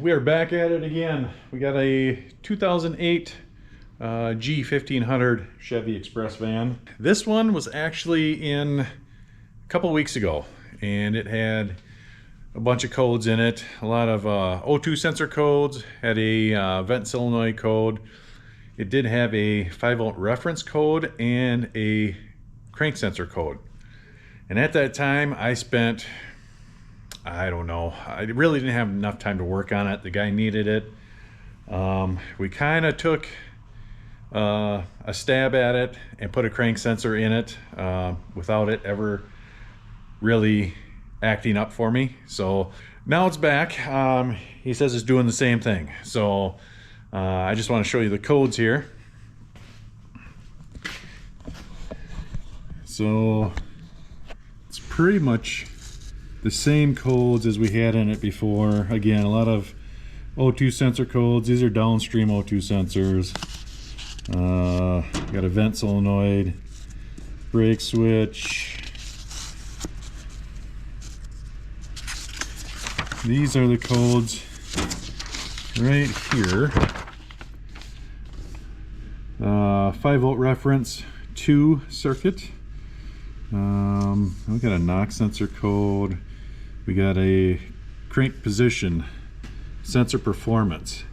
we are back at it again. We got a 2008 G1500 Chevy Express van. This one was actually in a couple weeks ago, and it had a bunch of codes in it. A lot of O2 sensor codes, had a vent solenoid code. It did have a 5-volt reference code and a crank sensor code. And at that time, I spent, I don't know, I really didn't have enough time to work on it. The guy needed it. We kind of took a stab at it and put a crank sensor in it without it ever really acting up for me. So now it's back. He says it's doing the same thing. So I just want to show you the codes here. So it's pretty much the same codes as we had in it before. Again, a lot of O2 sensor codes. These are downstream O2 sensors. Got a vent solenoid, brake switch. These are the codes right here. 5-volt reference 2 circuit. We got a knock sensor code. We got a crank position sensor performance.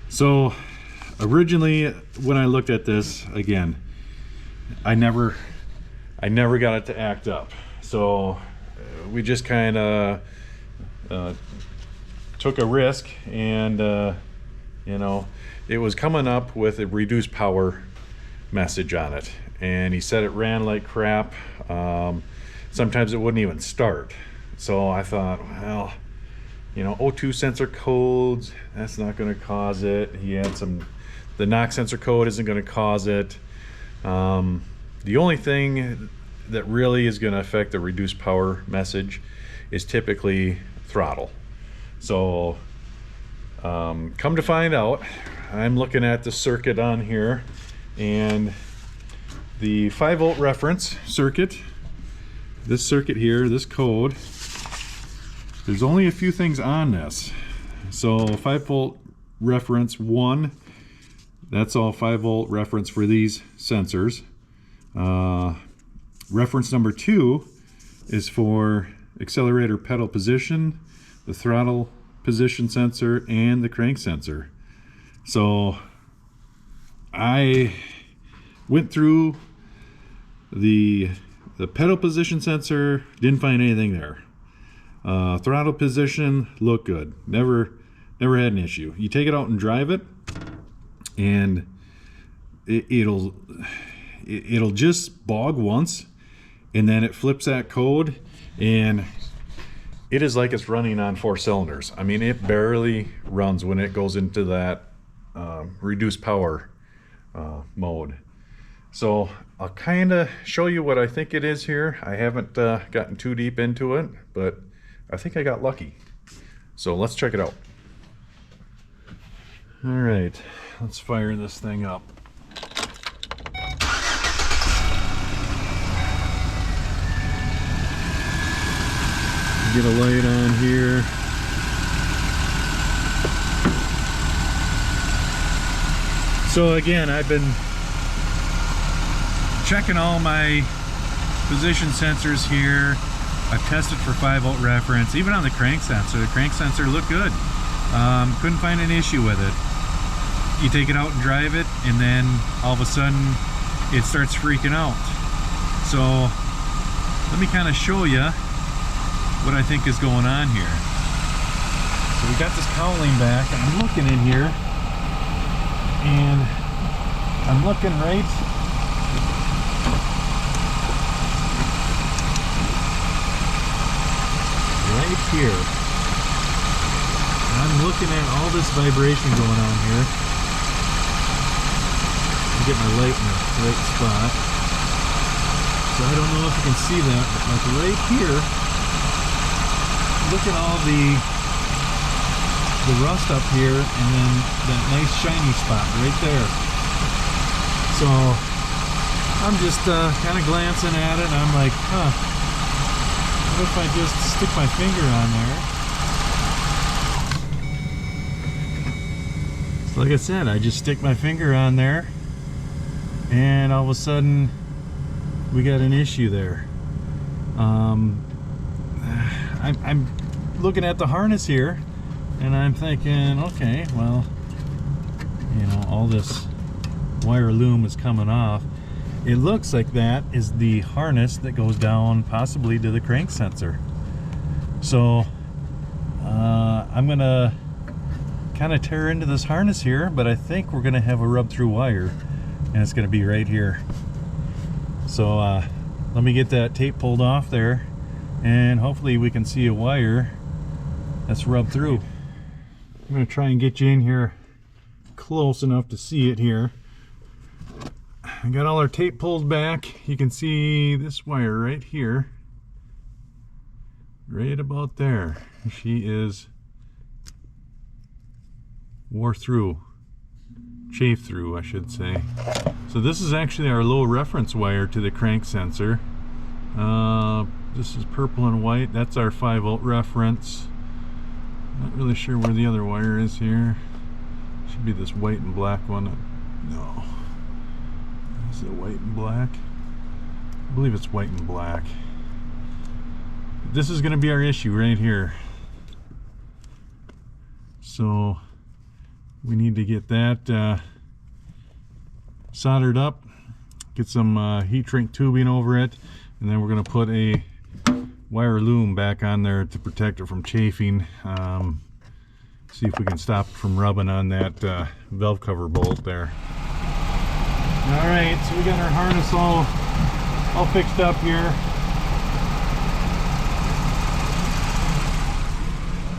So originally when I looked at this, again, I never got it to act up. So we just kind of took a risk, and you know, it was coming up with a reduced power message on it, and he said it ran like crap. Sometimes it wouldn't even start. So I thought, well, you know, O2 sensor codes, that's not going to cause it. He had the knock sensor code isn't going to cause it. The only thing that really is going to affect the reduced power message is typically throttle. So come to find out, I'm looking at the circuit on here, and the 5-volt reference circuit, this circuit here, this code, there's only a few things on this. So 5-volt reference 1, that's all 5-volt reference for these sensors. Reference number 2 is for accelerator pedal position, the throttle position sensor, and the crank sensor. So I went through the pedal position sensor, didn't find anything there. Throttle position looked good, never had an issue. You take it out and drive it, and it'll just bog once, and then it flips that code, and it is like it's running on 4 cylinders. I mean, it barely runs when it goes into that reduced power mode. So I'll kind of show you what I think it is here. I haven't gotten too deep into it, but I think I got lucky. So let's check it out. All right, let's fire this thing up. Get a light on here. So again, I've been checking all my position sensors here. I've tested for 5-volt reference, even on the crank sensor. The crank sensor looked good. Couldn't find an issue with it. You take it out and drive it, and then all of a sudden it starts freaking out. So let me kind of show you what I think is going on here. So we got this cowling back, and I'm looking in here, and I'm looking right here. And I'm looking at all this vibration going on here. Get my light in the right spot. So I don't know if you can see that, but like right here, look at all the rust up here, and then that nice shiny spot right there. So I'm just kind of glancing at it, and I'm like, huh, what if I just stick my finger on there? Like I said, I just stick my finger on there and all of a sudden we got an issue there. I'm looking at the harness here and I'm thinking, okay, well, you know, all this wire loom is coming off. It looks like that is the harness that goes down possibly to the crank sensor. So I'm gonna kind of tear into this harness here, but I think we're gonna have a rub through wire and it's gonna be right here. So let me get that tape pulled off there and hopefully we can see a wire that's rubbed through. I'm gonna try and get you in here close enough to see it here. I got all our tape pulled back. You can see this wire right here, right about there. She is wore through, chafed through, I should say. So this is actually our low reference wire to the crank sensor. This is purple and white. That's our 5-volt reference. Not really sure where the other wire is here. Should be this white and black one. No. Is it white and black? I believe it's white and black. This is going to be our issue right here. So we need to get that soldered up, get some heat shrink tubing over it, and then we're going to put a wire loom back on there to protect it from chafing. See if we can stop it from rubbing on that valve cover bolt there. Alright, so we got our harness all fixed up here.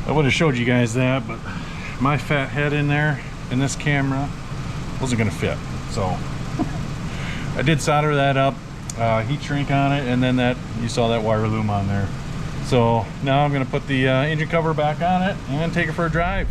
I would have showed you guys that, but my fat head in there and this camera wasn't going to fit. So I did solder that up, heat shrink on it, and then that you saw that wire loom on there. So now I'm going to put the engine cover back on it and take it for a drive.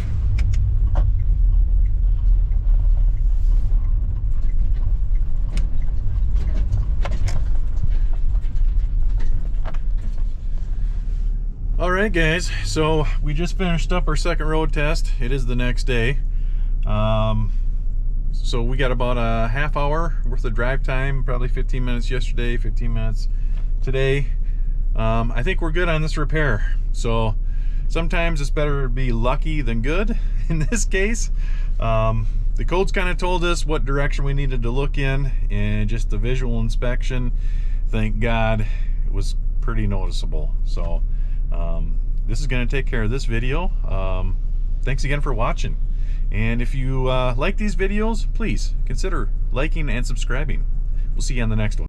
Alright guys, so we just finished up our second road test. It is the next day. So we got about a half hour worth of drive time, probably 15 minutes yesterday, 15 minutes today. I think we're good on this repair. So sometimes it's better to be lucky than good. In this case, the codes kind of told us what direction we needed to look in, and just the visual inspection, thank God, it was pretty noticeable. So this is going to take care of this video. Thanks again for watching, and if you like these videos, please consider liking and subscribing. We'll see you on the next one.